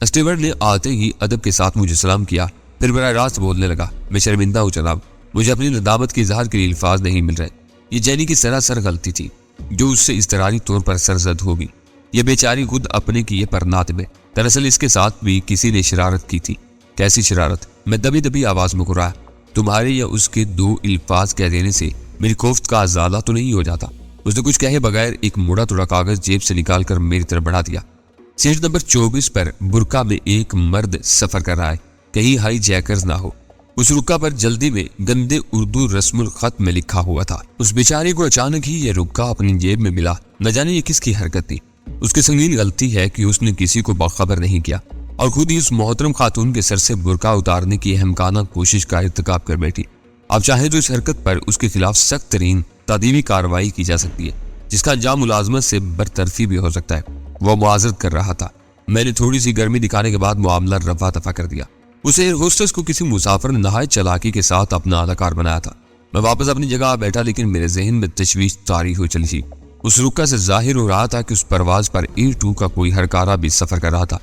Steward نے آتے ہی ادب کے ساتھ مجھے سلام کیا، پھر براہ راست بولنے لگا، میں شرمندہ ہوں جناب، مجھے اپنی ندامت کے اظہار کے لیے الفاظ نہیں مل رہے۔ یہ جینی کی سراسر غلطی تھی جو اس سے اضطراری طور پر سرزد ہوگی۔ یہ بیچاری خود اپنے کیے پر نادم ہے۔ دراصل اس کے ساتھ بھی کسی نے شرارت کی تھی۔ کیسی شرارت؟ میں دبی دبی آواز میں کرایا، تمہارے یا اس کے دو الفاظ کہہ دینے سے میری کوفت کا ازالہ تو نہیں ہو جاتا؟ اس نے کچھ کہے بغیر ایک مڑا توڑا کاغذ جیب سے نکال کر میری طرف بڑھا دیا۔ سیٹ نمبر 24 پر برقع میں ایک مرد سفر کر رہا ہے، کہیں ہائی جیکرز نہ ہو۔ اس رکا پر جلدی میں گندے اردو رسم الخط میں لکھا ہوا تھا۔ اس بیچارے کو اچانک ہی یہ رکا اپنی جیب میں ملا، نہ جانے یہ کس کی حرکت تھی۔ اس کی سنگین غلطی ہے کہ اس نے کسی کو باخبر نہیں کیا اور خود ہی اس محترم خاتون کے سر سے برقع اتارنے کی اہمکانہ کوشش کا ارتکاب کر بیٹھی۔ اب چاہے تو اس حرکت پر اس کے خلاف سخت ترین تعدیبی کارروائی کی جا سکتی ہے، جس کا انجام ملازمت سے برطرفی بھی ہو سکتا ہے۔ وہ معاذرت کر رہا تھا۔ میں نے تھوڑی سی گرمی دکھانے کے بعد معاملہ رفع دفع کر دیا۔ اسے ایئر ہوسٹس کو کسی مسافر نے نہایت چالاکی کے ساتھ اپنا اداکار بنایا تھا۔ میں واپس اپنی جگہ بیٹھا، لیکن میرے ذہن میں تشویش طاری ہو چلی تھی۔ اس رکا سے ظاہر ہو رہا تھا کہ اس پرواز پر A2 کا کوئی ہرکارہ بھی سفر کر رہا تھا۔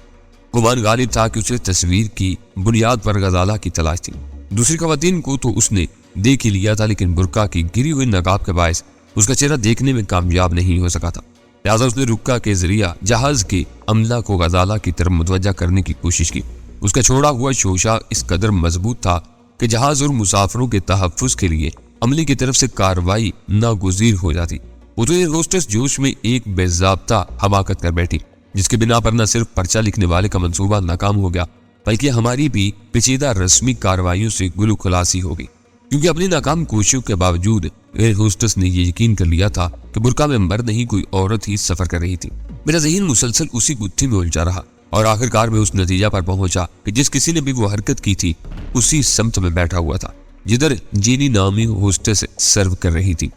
گمان غالب تھا کہ اسے تصویر کی بنیاد پر غزالہ کی تلاش تھی۔ دوسری خواتین کو تو اس نے دیکھ ہی لیا تھا، لیکن برقع کی گری ہوئی نقاب کے باعث اس کا چہرہ دیکھنے میں کامیاب نہیں ہو سکا تھا۔ لہٰذا اس نے رکا کے ذریعہ جہاز کے عملہ کو غزالہ کی طرف متوجہ کرنے کی کوشش کی۔ اس کا چھوڑا ہوا شوشہ اس قدر مضبوط تھا کہ جہاز اور مسافروں کے تحفظ کے لیے عملے کی طرف سے کارروائی ناگزیر ہو جاتی۔ وہ تو ایئر ہوسٹس جوش میں ایک بے ضابطہ حماقت کر بیٹھی، جس کے بنا پر نہ صرف پرچہ لکھنے والے کا منصوبہ ناکام ہو گیا، بلکہ ہماری بھی پیچیدہ رسمی کارروائیوں سے گلو خلاصی ہو گئی۔ کیونکہ اپنی ناکام کوششوں کے باوجود ایئر ہوسٹس نے یہ یقین کر لیا تھا کہ برقع میں مرد نہیں کوئی عورت ہی سفر کر رہی تھی۔ میرا ذہن مسلسل اسی گتھی میں الجھا رہا اور آخر کار میں اس نتیجہ پر پہنچا کہ جس کسی نے بھی وہ حرکت کی تھی اسی سمت میں بیٹھا ہوا تھا جدھر جینی نامی ہوسٹس سرو کر رہی تھی،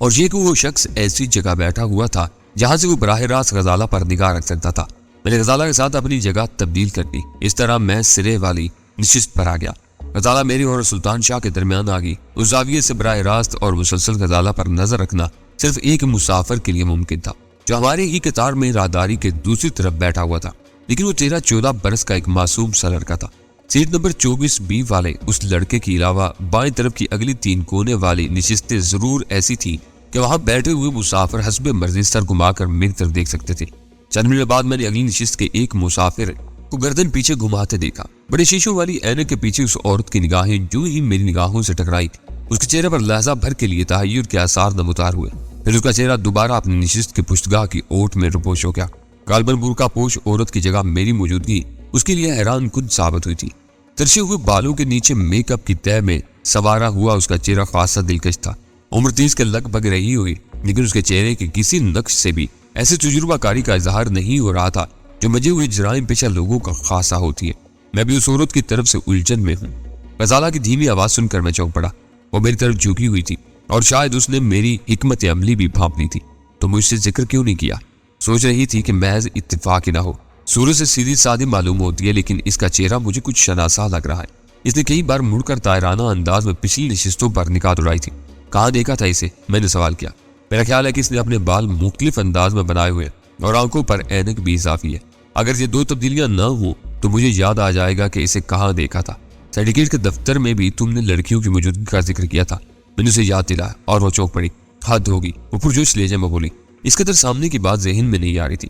اور یہ کہ وہ شخص ایسی جگہ بیٹھا ہوا تھا جہاں سے وہ براہ راست غزالہ پر نگاہ رکھ سکتا تھا۔ میں نے غزالہ کے ساتھ اپنی جگہ تبدیل کر دی۔ اس طرح میں سرے والی نشست پر آ گیا۔ غزالہ میری اور سلطان شاہ کے درمیان آ گئی۔ اس زاویے سے براہ راست اور مسلسل غزالہ پر نظر رکھنا صرف ایک مسافر کے لیے ممکن تھا جو ہمارے ہی قطار میں راہداری کے دوسری طرف بیٹھا ہوا تھا، لیکن وہ 13-14 برس کا ایک معصوم سا لڑکا تھا۔ سیٹ نمبر 24B والے اس لڑکے کے علاوہ بائیں طرف کی اگلی 3 کونے والی نشستیں ضرور ایسی تھیں کہ وہاں بیٹھے ہوئے مسافر حسب مرضی سر گھما کر میری طرف دیکھ سکتے تھے۔ چند منٹ بعد میں نے اگلی نشست کے ایک مسافر کو گردن پیچھے گھماتے دیکھا۔ بڑے شیشوں والی اینک کے پیچھے اس عورت کی نگاہیں جو ہی میری نگاہوں سے ٹکرائی، اس کے چہرے پر لحظہ بھر کے لیے تحیر کے آثار نمودار ہوئے، پھر اس کا چہرہ دوبارہ اپنی نشست کے پشتگاہ کی اوٹ میں رپوش ہو گیا۔ غالباً برقع پوش عورت کی جگہ میری موجودگی اس کے لیے حیران کن ثابت ہوئی تھی۔ ترشے ہوئے بالوں کے نیچے میک اپ کی تہ میں سوارا ہوا اس کا چہرہ خاصا دلکش تھا۔ عمر 30 کے لگ بھگ رہی ہوئی، لیکن اس کے چہرے کے کسی نقش سے بھی ایسے تجربہ کاری کا اظہار نہیں ہو رہا تھا جو مجھے ہوئے جرائم پیشہ لوگوں کا خاصا ہوتی ہے۔ میں بھی اس عورت کی طرف سے الجھن میں ہوں۔ غزالہ کی دھیمی آواز سن کر میں چونک پڑا۔ وہ میری طرف جھکی ہوئی تھی اور شاید اس نے میری حکمت عملی بھی بھانپ لی تھی۔ تو مجھ سے ذکر کیوں نہیں کیا؟ سوچ رہی تھی کہ محض اتفاق ہی نہ ہو۔ صورت سے سیدھی سادی معلوم ہوتی ہے، لیکن اس کا چہرہ مجھے کچھ شناسا لگ رہا ہے۔ اس نے کئی بار مڑ کر طائرانہ انداز میں پچھلی نشستوں پر نکات اڑائی تھی۔ کہاں دیکھا تھا اسے؟ میں نے سوال کیا۔ میرا خیال ہے کہ اس نے اپنے بال مختلف انداز میں بنائے ہوئے اور آنکھوں پر اینک بھی اضافی ہے۔ اگر یہ 2 تبدیلیاں نہ ہوں تو مجھے یاد آ جائے گا کہ اسے کہاں دیکھا تھا۔ سینڈیکیٹ کے دفتر میں بھی تم نے لڑکیوں کی موجودگی کا ذکر کیا تھا۔ میں نے اسے یاد دلایا اور وہ چونک پڑی۔ حد ہوگی، وہ پرجوش لہجے میں بولی۔ اس قدر سامنے کی بات ذہن میں نہیں آ رہی تھی،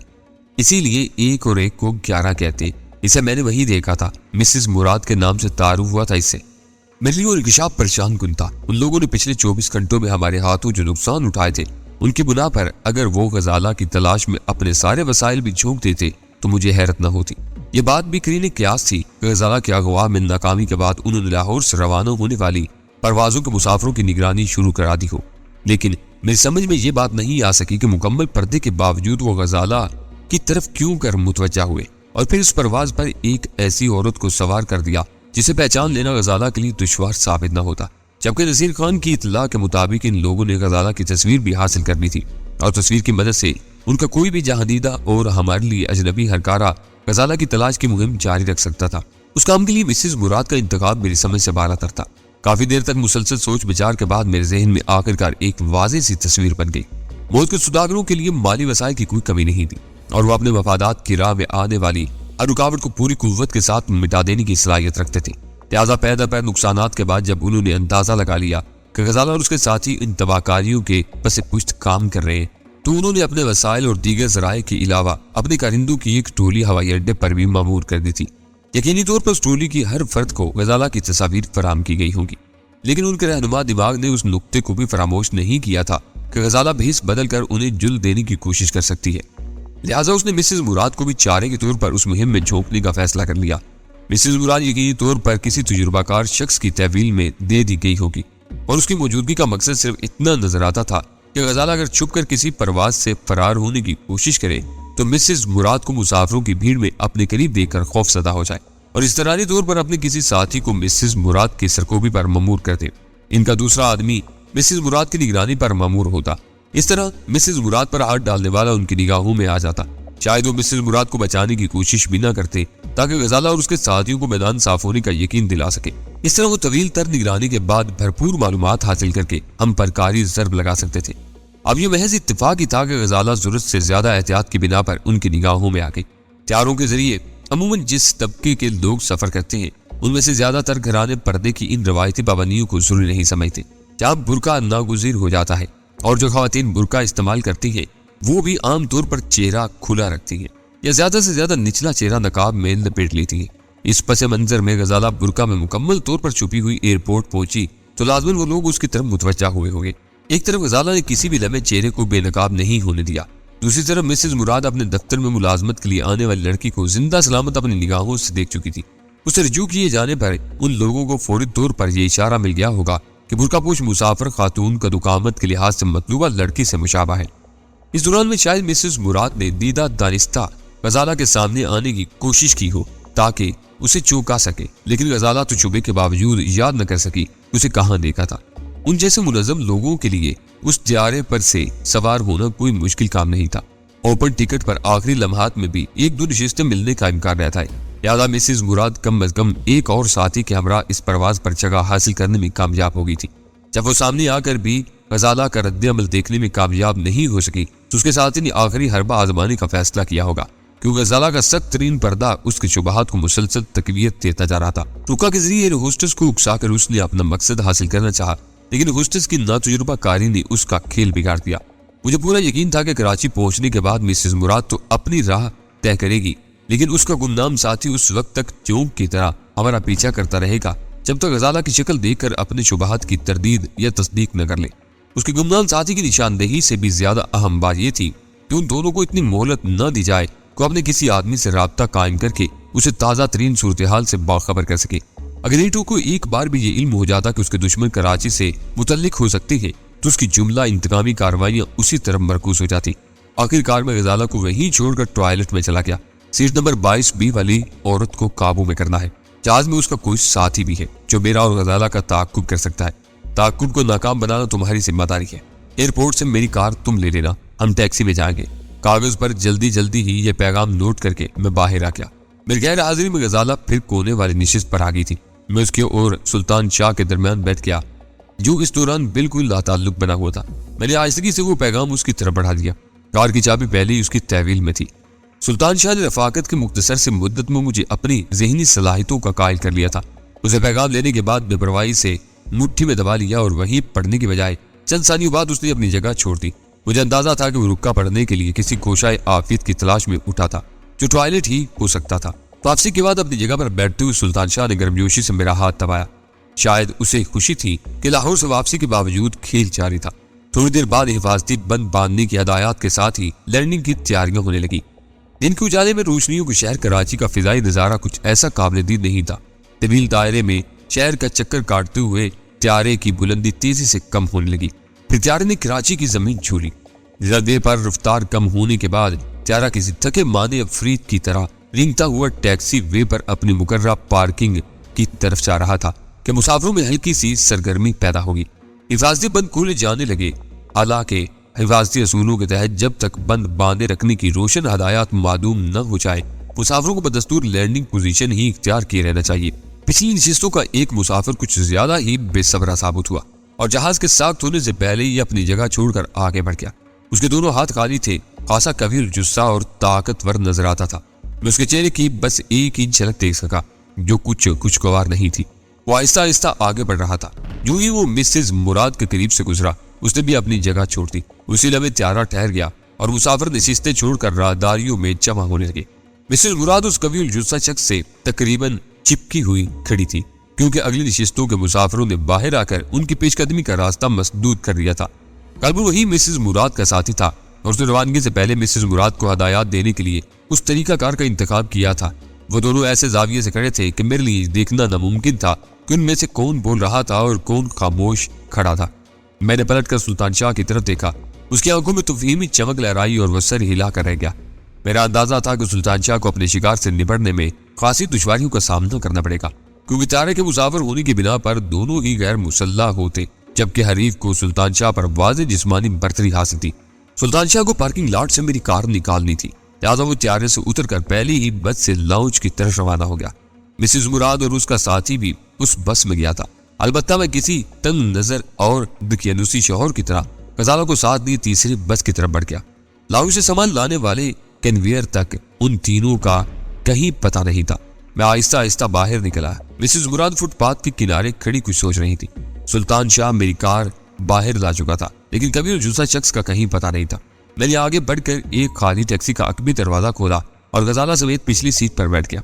اسی لیے 1 اور 1 کو 11 کہتے۔ اسے میں نے وہی دیکھا تھا، مسز مراد کے نام سے تعارف ہوا تھا اس سے۔ میرے لیے وہ انکشاف پریشان کن تھا۔ ان لوگوں نے پچھلے 24 گھنٹوں میں ہمارے ہاتھوں جو نقصان اٹھائے تھے، ان کی بنا پر اگر وہ غزالہ کی تلاش میں اپنے سارے وسائل بھی جھونک دیتے تو مجھے حیرت نہ ہوتی۔ یہ بات بھی قرین قیاس تھی کہ غزالہ کے اغوا میں ناکامی کے بعد انہوں نے لاہور سے روانہ ہونے والی پروازوں کے مسافروں کی نگرانی شروع کرا دی ہو، لیکن میری سمجھ میں یہ بات نہیں آ سکی کہ مکمل پردے کے باوجود وہ غزالہ کی طرف کیوں کر متوجہ ہوئے اور پھر اس پرواز پر ایک ایسی عورت کو سوار کر دیا جسے پہچان لینا غزالہ کے لیے دشوار ثابت نہ ہوتا۔ جبکہ نذیر خان کی اطلاع کے مطابق ان لوگوں نے غزالہ کی تصویر بھی حاصل کرنی تھی اور تصویر کی مدد سے ان کا کوئی بھی جہاندیدہ اور ہمارے لیے اجنبی ہرکارہ غزالہ کی تلاش کی مہم جاری رکھ سکتا تھا۔ اس کام کے لیے مسز مراد کا انتخاب میری سمجھ سے بالا تر تھا۔ کافی دیر تک مسلسل سوچ بچار کے بعد میرے ذہن میں آخرکار ایک واضح سی تصویر بن گئی۔ موت کے سوداگروں کے لیے مالی وسائل کی کوئی کمی نہیں تھی اور وہ اپنے مفادات کی راہ میں آنے والی ہر رکاوٹ کو پوری قوت کے ساتھ مٹا دینے کی صلاحیت رکھتے تھے۔ لہٰذا پے در پے نقصانات کے بعد جب انہوں نے اندازہ لگا لیا کہ غزالہ اور اس کے ساتھی ان تباہکاریوں کے پس پشت کام کر رہے ہیں، تو انہوں نے اپنے وسائل اور دیگر ذرائع کے علاوہ اپنے کارندوں کی ایک ٹولی ہوائی اڈے پر بھی مامور کر دی تھی۔ یقینی طور پر اس ٹولی کی ہر فرد کو غزالہ کی تصاویر فراہم کی گئی ہوں گی، لیکن ان کے رہنما دماغ نے اس نقطے کو بھی فراموش نہیں کیا تھا کہ غزالہ بھیس بدل کر انہیں جل دینے کی کوشش کر سکتی ہے۔ لہٰذا اس نے مسز مراد کو بھی چارے کے طور پر اس مہم میں جھونکنے کا فیصلہ کر لیا۔ مسز مراد یقینی طور پر کسی تجربہ کار شخص کی تحویل میں دے دی گئی ہوگی، اور اس کی موجودگی کا مقصد صرف اتنا نظر آتا تھا کہ غزالہ اگر چھپ کر کسی پرواز سے فرار ہونے کی کوشش کرے تو مسز مراد کو مسافروں کی بھیڑ میں اپنے قریب دیکھ کر خوف زدہ ہو جائے اور اضطراری طور پر اپنے کسی ساتھی کو مسز مراد کی سرکوبی پر مامور کر دے۔ ان کا دوسرا آدمی مسز مراد کی نگرانی پر مامور ہوتا۔ اس طرح مسز مراد پر ہاتھ ڈالنے والا ان کی نگاہوں میں آ جاتا۔ شاید وہ مسز مراد کو بچانے کی کوشش بھی نہ کرتے تاکہ غزالہ اور اس کے ساتھیوں کو میدان صاف ہونے کا یقین دلا سکے۔ اس طرح وہ طویل تر نگرانی کے بعد بھرپور معلومات حاصل کر کے ہم پر کاری ضرب لگا سکتے تھے۔ اب یہ محض اتفاق ہی تھا کہ غزالہ ضرورت سے زیادہ احتیاط کی بنا پر ان کی نگاہوں میں آ گئی۔ ہتھیاروں کے ذریعے عموماً جس طبقے کے لوگ سفر کرتے ہیں ان میں سے زیادہ تر گھرانے پردے کی ان روایتی پابندیوں کو ضروری نہیں سمجھتے۔ جہاں برقع ناگزیر ہو جاتا ہے اور جو خواتین برقع استعمال کرتی ہیں وہ بھی عام طور پر چہرہ کھلا رکھتی ہیں یا زیادہ سے زیادہ نچلا چہرہ نقاب میں لپیٹ لیتی ہیں۔ اس پس منظر میں غزالہ برقع میں مکمل طور پر چھپی ہوئی ایئرپورٹ پہنچی تو لازماً وہ لوگ اس کی طرف متوجہ ہوئے ہوں گے۔ ایک طرف غزالہ نے کسی بھی لمحے چہرے کو بے نقاب نہیں ہونے دیا، دوسری طرف مسز مراد اپنے دفتر میں ملازمت کے لیے آنے والی لڑکی کو زندہ سلامت اپنی نگاہوں سے دیکھ چکی تھی۔ اسے رجوع کیے جانے پر ان لوگوں کو فوری طور پر یہ اشارہ مل گیا ہوگا کہ برقع پوش مسافر خاتون کا دکامت کے لحاظ سے مطلوبہ لڑکی سے مشابہ ہے۔ اس دوران میں شاید مسز مراد نے دیدہ دانستہ غزالہ کے سامنے آنے کی کوشش کی ہو تاکہ اسے چونکا سکے، لیکن غزالہ تو شبے کے باوجود یاد نہ کر سکی اسے کہاں دیکھا تھا۔ ان جیسے منظم لوگوں کے لیے اس طیارے پر سے سوار ہونا کوئی مشکل کام نہیں تھا۔ اوپن ٹکٹ پر آخری لمحات میں بھی ایک دو نشستیں ملنے کا امکان رہتا ہے، لہٰذا مسز مراد کم از کم ایک اور ساتھی کے ہمراہ اس پرواز پر جگہ حاصل کرنے میں کامیاب ہو گئی تھی۔ جب وہ سامنے آ کر بھی غزالہ کا رد عمل دیکھنے میں کامیاب نہیں ہو سکی تو اس کے ساتھی نے آخری حربہ آزمانے کا فیصلہ کیا ہوگا، کیونکہ غزالہ کا سخت ترین پردہ اس کے شبہات کو مسلسل تقویت دیتا جا رہا تھا۔ رکا کے ذریعے ہوسٹس کو اکسا کر اس نے اپنا مقصد حاصل کرنا چاہا، لیکن ہوسٹس کی ناتجربہ کاری نے اس کا کھیل بگاڑ دیا۔ مجھے پورا یقین تھا کہ کراچی پہنچنے کے بعد مسز مراد تو اپنی راہ طے کرے گی، لیکن اس کا گمنام ساتھی اس وقت تک چونک کی طرح ہمارا پیچھا کرتا رہے گا جب تک غزالہ کی شکل دیکھ کر اپنے شبہات کی تردید یا تصدیق نہ کر لے۔ اس کے گمنام ساتھی کی نشاندہی سے بھی زیادہ اہم بات یہ تھی کہ ان دونوں کو اتنی مہلت نہ دی جائے کہ اپنے کسی آدمی سے رابطہ قائم کر کے اسے تازہ ترین صورتحال سے باخبر کر سکے۔ اگر ایٹو کو ایک بار بھی یہ علم ہو جاتا کہ اس کے دشمن کراچی سے متعلق ہو سکتے ہیں تو اس کی جملہ انتقامی کارروائیاں اسی طرف مرکوز ہو جاتی۔ آخر کار میں غزالہ کو وہیں چھوڑ کر ٹوائلٹ میں چلا گیا۔ سیٹ نمبر 22B والی عورت کو قابو میں کرنا ہے۔ جہاز میں اس کا کوئی ساتھی بھی ہے جو میرا اور غزالہ کا تعاقب کر سکتا ہے۔ تعاقب کو ناکام بنانا تمہاری ذمہ داری ہے۔ ایئرپورٹ سے میری کار تم لے لینا، ہم ٹیکسی میں جائیں گے۔ کاغذ پر جلدی ہی یہ پیغام نوٹ کر کے میں باہر آ گیا۔ میرے غیر حاضری میں غزالہ پھر کونے والی نشست پر آ گئی تھی۔ میں اس کے اور سلطان شاہ کے درمیان بیٹھ گیا جو اس دوران بالکل لا تعلق بنا ہوا تھا۔ میں نے آہستگی سے وہ پیغام اس کی طرف بڑھا دیا۔ کار کی چابی پہلے ہی اس کی تحویل میں تھی۔ سلطان شاہ نے رفاقت کی مختصر سے مدت میں مجھے اپنی ذہنی صلاحیتوں کا قائل کر لیا تھا۔ اسے پیغام لینے کے بعد بے پرواہی سے مٹھی میں دبا لیا اور وہیں پڑھنے کی بجائے چند ثانیوں بعد اس نے اپنی جگہ چھوڑ دی۔ مجھے اندازہ تھا کہ وہ رکا پڑھنے کے لیے کسی کوشائے عافیت کی تلاش میں اٹھا تھا جو ٹوائلٹ ہی ہو سکتا تھا۔ واپسی کے بعد اپنی جگہ پر بیٹھتے ہوئے سلطان شاہ نے گرمجوشی سے میرا ہاتھ دبایا۔ شاید اسے خوشی تھی کہ لاہور سے واپسی کے باوجود کھیل جاری تھا۔ تھوڑی دیر بعد حفاظتی بند باندھنے کی ہدایات کے ساتھ ہی لینڈنگ کی تیاریاں ہونے لگی۔ دن کے اجالے میں روشنیوں کے شہر کراچی کا فضائی نظارہ کچھ ایسا قابل دید نہیں تھا۔ طویل دائرے میں شہر کا چکر کاٹتے ہوئے طیارے کی بلندی تیزی سے کم ہونے لگی۔ پھر طیارے نے کراچی کی زمین چھولی۔ ردے پر رفتار کم ہونے کے بعد طیارہ کسی تھکے ماندے افرید کی طرح رینگتا ہوا ٹیکسی وے پر اپنی مقررہ پارکنگ کی طرف جا رہا تھا کہ مسافروں میں ہلکی سی سرگرمی پیدا ہوگی۔ حفاظتی بند کھولے جانے لگے، حالانکہ حفاظتی اصولوں کے تحت جب تک بند باندھے رکھنے کی روشن ہدایات معدوم نہ ہو جائے مسافروں کو بدستور لینڈنگ پوزیشن ہی اختیار کیے رہنا چاہیے۔ پچھلی نشستوں کا ایک مسافر کچھ زیادہ ہی بے صبرا ثابت ہوا اور جہاز کے ساخت ہونے سے پہلے ہی اپنی جگہ چھوڑ کر آگے بڑھ گیا۔ اس کے دونوں ہاتھ خالی تھے، خاصا کبیر جسہ اور طاقتور نظر آتا تھا۔ میں اس کے چہرے کی بس ایک ہی جھلک دیکھ سکا جو کچھ خوشگوار نہیں تھی۔ وہ آہستہ آہستہ آگے بڑھ رہا تھا۔ جو ہی وہ مسز مراد کے قریب سے گزرا اس نے بھی اپنی جگہ چھوڑ دی۔ اسی لمحے طیارہ ٹھہر گیا اور مسافر نشستیں چھوڑ کر راہداریوں میں جمع ہونے لگے۔ مسز مراد اس قوی الجثہ شخص سے تقریباً چپکی ہوئی کھڑی تھی، کیونکہ اگلی نشستوں کے مسافروں نے باہر آ کر ان کی پیش قدمی کا راستہ مسدود کر دیا تھا۔ غالباً وہی مسز مراد کا ساتھی تھا اور اس نے روانگی سے پہلے مسز مراد کو ہدایات دینے کے لیے اس طریقہ کار کا انتخاب کیا تھا۔ وہ دونوں ایسے زاویے سے کھڑے تھے کہ میرے لیے دیکھنا ناممکن تھا کہ ان میں سے کون بول رہا تھا اور کون خاموش کھڑا تھا۔ میں نے پلٹ کر سلطان شاہ کی طرف دیکھا۔ اس کی آنکھوں میں تفہیمی چمک لہرائی اور وہ سر ہلا کر رہ گیا۔ میرا اندازہ تھا کہ سلطان شاہ کو اپنے شکار سے نبٹنے میں خاصی دشواریوں کا سامنا کرنا پڑے گا، کیونکہ طیارے کے مسافر ہونے کی بنا پر دونوں ہی غیر مسلح ہوتے، جبکہ حریف کو سلطان شاہ پر واضح جسمانی برتری حاصل تھی۔ سلطان شاہ کو پارکنگ لاٹ سے میری کار نکالنی تھی، لہٰذا وہ طیارے سے اتر کر پہلے ہی بس سے لاؤنج کی طرف روانہ ہو گیا۔ مسز مراد اور اس کا ساتھی بھی اس بس میں گیا تھا۔ البتہ میں کسی تنگ نظر اور دقیانوسی شوہر کی طرح غزالہ کو ساتھ لیے تیسری بس کی طرف بڑھ گیا۔ لاؤنج سے سامان لانے والے کنویئر تک ان تینوں کا کہیں پتہ نہیں تھا۔ میں آہستہ آہستہ باہر نکلا۔ مسز مراد فٹ پاتھ کے کنارے کھڑی کچھ سوچ رہی تھی۔ سلطان شاہ میری کار باہر لا چکا تھا، لیکن کبھی الجثہ شخص کا کہیں پتہ نہیں تھا۔ میں نے آگے بڑھ کر ایک خالی ٹیکسی کا عقبی دروازہ کھولا اور غزالہ سمیت پچھلی سیٹ پر بیٹھ گیا۔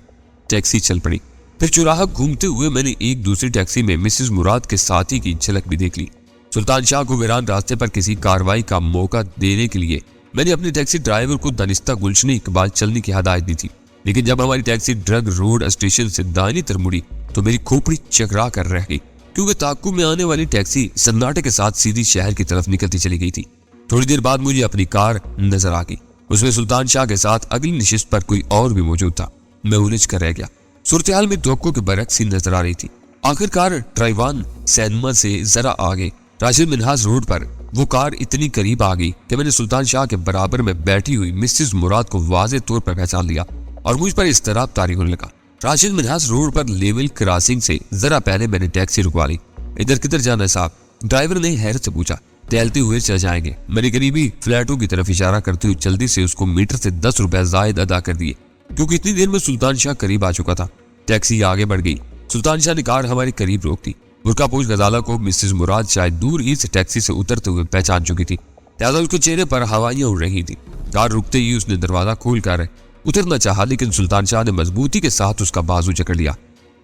ٹیکسی چل پڑی۔ پھر چوراہا گھومتے ہوئے میں نے ایک دوسری ٹیکسی میں مسز مراد کے ساتھی کی جھلک بھی دیکھ لی۔ سلطان شاہ کو ویران راستے پر کسی کارروائی کا موقع دینے کے لیے میں نے اپنے ٹیکسی ڈرائیور کو دانستہ گلشن اقبال چلنے کی ہدایت دی تھی، لیکن جب ہماری ٹیکسی ڈرگ روڈ اسٹیشن سے دائیں طرف مڑی تو میری کھوپڑی چکرا کر رہ گئی، کیونکہ تعاقب میں آنے والی ٹیکسی سناٹے کے ساتھ سیدھی شہر کی طرف نکلتی چلی گئی تھی۔ تھوڑی دیر بعد مجھے اپنی کار نظر آ گئی۔ اس میں سلطان شاہ کے ساتھ اگلی نشست پر کوئی اور بھی موجود تھا۔ میں الجھ کر رہ گیا۔ صورتحال میں توقع کے برعکس ہی نظر آ رہی تھی۔ آخر کار ٹرائیوان سینما سے ذرا آگے راشد منہاس روڈ پر وہ کار اتنی قریب آ گئی کہ میں نے سلطان شاہ کے برابر میں بیٹھی ہوئی مسز مراد کو واضح طور پر پہچان لیا اور مجھ پر اضطراب طاری ہونے لگا۔ راشد منہاس روڈ پر لیول کراسنگ سے ذرا پہلے میں نے ٹیکسی رکوا لی۔ ادھر کدھر جانا ہے صاحب؟ ڈرائیور نے حیرت سے پوچھا۔ ٹہلتے ہوئے چل جائیں گے، میں نے قریبی فلیٹوں کی طرف اشارہ کرتے ہوئے جلدی سے اس کو میٹر سے 10 روپے زائد ادا کر دیے، کیونکہ اتنی دیر میں سلطان شاہ قریب آ چکا تھا۔ ٹیکسی آگے بڑھ گئی۔ سلطان شاہ نے کار ہمارے قریب روک دی۔ برقع پوش غزالہ کو مسز مراد شاید دور ہی سے ٹیکسی سے اترتے ہوئے پہچان چکی تھی، لہٰذا اس کے چہرے پر ہوائیاں اڑ رہی تھی۔ کار رکتے ہی اس نے دروازہ کھول کر اترنا چاہا، لیکن سلطان شاہ نے مضبوطی کے ساتھ اس کا بازو جکڑ لیا۔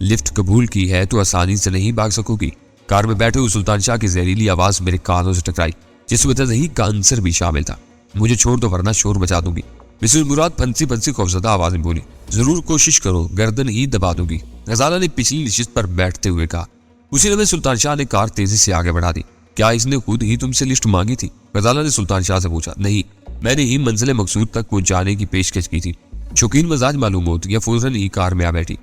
لفٹ قبول کی ہے تو آسانی سے نہیں بھاگ سکو گی۔ کار میں بیٹھے ہوئے سلطان شاہ کی زہریلی آواز میرے کانوں سے ٹکرائی، جس میں تضحیق کا عنصر بھی شامل تھا۔ مجھے چھوڑ دو ورنہ شور مچا دوں گی، مسز مراد پھنسی پھنسی خوفزدہ آواز میں بولی۔ ضرور کوشش کرو، گردن ہی دبا دوں گی، غزالہ نے پچھلی نشست پر بیٹھتے ہوئے کہا۔ اسی لمحے سلطان شاہ نے کار تیزی سے آگے بڑھا دی۔ کیا اس نے خود ہی تم سے لسٹ مانگی تھی؟ غزالہ نے سلطان شاہ سے پوچھا۔ نہیں، میں نے ہی منزل مقصود تک پہنچانے کی پیشکش کی تھی۔ شوقین مزاج معلوم ہوتی ہے، فوراً ہی کار میں آ بیٹھی۔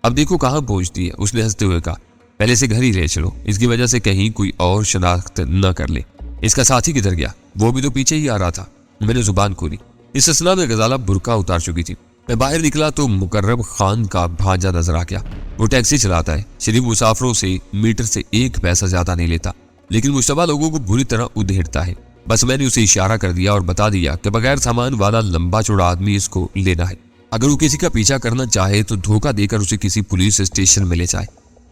اب دیکھو کہاں پہنچتی ہے، اس نے ہنستے ہوئے کہا۔ پہلے سے گھر ہی لے چلو، اس کی وجہ سے کہیں کوئی اور شناخت نہ کر لے۔ اس کا ساتھی کدھر گیا؟ وہ بھی تو پیچھے ہی آ رہا تھا۔ میں نے زبان کھولی۔ اس اسنا میں غزالہ برقع اتار چکی تھی۔ میں باہر نکلا تو مقرب خان کا بھانجا نظر آ گیا۔ وہ ٹیکسی چلاتا ہے، شریف مسافروں سے میٹر سے 1 پیسہ زیادہ نہیں لیتا، لیکن مشتبہ لوگوں کو بری طرح ادھیڑتا ہے۔ بس میں نے اسے اشارہ کر دیا اور بتا دیا کہ بغیر سامان والا لمبا چوڑا آدمی اس کو لینا ہے۔ اگر وہ کسی کا پیچھا کرنا چاہے تو دھوکہ دے کر اسے کسی پولیس اسٹیشن میں لے جائے۔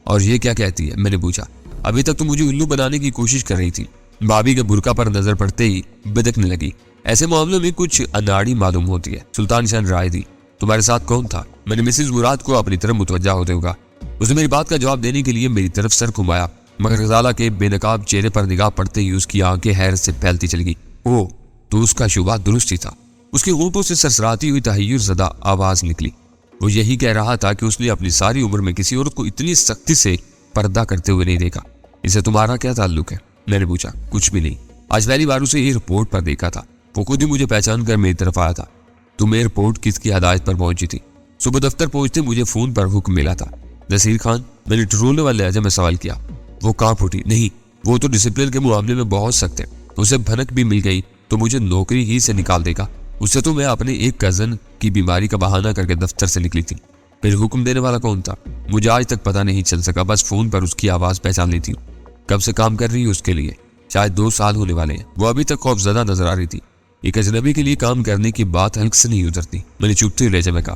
اور یہ کیا کہتی ہے؟ میں نے پوچھا۔ ابھی تک تو مجھے الو بنانے کی کوشش کر رہی تھی۔ بھابھی کے برقع پر نظر پڑتے ہی بدکنے لگی۔ ایسے معاملوں میں کچھ اناڑی معلوم ہوتی ہے۔ سلطان شاہ نے رائے دی۔ تمہارے ساتھ کون تھا؟ میں نے مسز مراد کو اپنی طرف متوجہ ہوتے ہوئے کہا۔ اس نے میری بات کا جواب دینے کے لیے میری طرف سر گھمایا، مگر غزالہ کے بے نقاب چہرے پر نگاہ پڑتے ہی اس کی آنکھیں حیرت سے پھیلتی چلی گئی۔ اوہ، تو اس کا شبہ درست ہی تھا۔ اس کے ہونٹوں سے سرسراتی ہوئی تحیر زدہ آواز نکلی۔ وہ یہی کہہ رہا تھا کہ اس نے اپنی ساری عمر میں کسی عورت کو اتنی سختی سے پردہ کرتے ہوئے نہیں دیکھا۔ اسے تمہارا کیا تعلق ہے؟ میں نے پوچھا۔ کچھ بھی نہیں، آج پہلی بار اسے ایئرپورٹ پر دیکھا تھا۔ وہ خود ہی مجھے پہچان کر میری طرف آیا تھا۔ تم ایئرپورٹ کس کی ہدایت پر پہنچی تھی؟ صبح دفتر پہنچتے مجھے فون پر حکم ملا تھا۔ نصیر خان، میں نے ٹرولنے والے لہجے میں سوال کیا۔ وہ کانپ اٹھی۔ نہیں، وہ تو ڈسپلن کے معاملے میں بہت سخت ہے، اسے بھنک بھی مل گئی تو مجھے نوکری ہی سے نکال دے گا۔ اس سے تو میں اپنے ایک کزن کی بیماری کا بہانہ کر کے دفتر سے نکلی تھی۔ پھر حکم دینے والا کون تھا؟ مجھے آج تک پتہ نہیں چل سکا، بس فون پر اس کی آواز پہچان لی تھی۔ کب سے کام کر رہی ہے اس کے لیے؟ شاید 2 سال ہونے والے ہیں۔ وہ ابھی تک خوفزدہ نظر آ رہی تھی۔ ایک اجنبی کے لیے کام کرنے کی بات حلق سے نہیں اترتی۔ میں نے چپتے لہجے میں کہا۔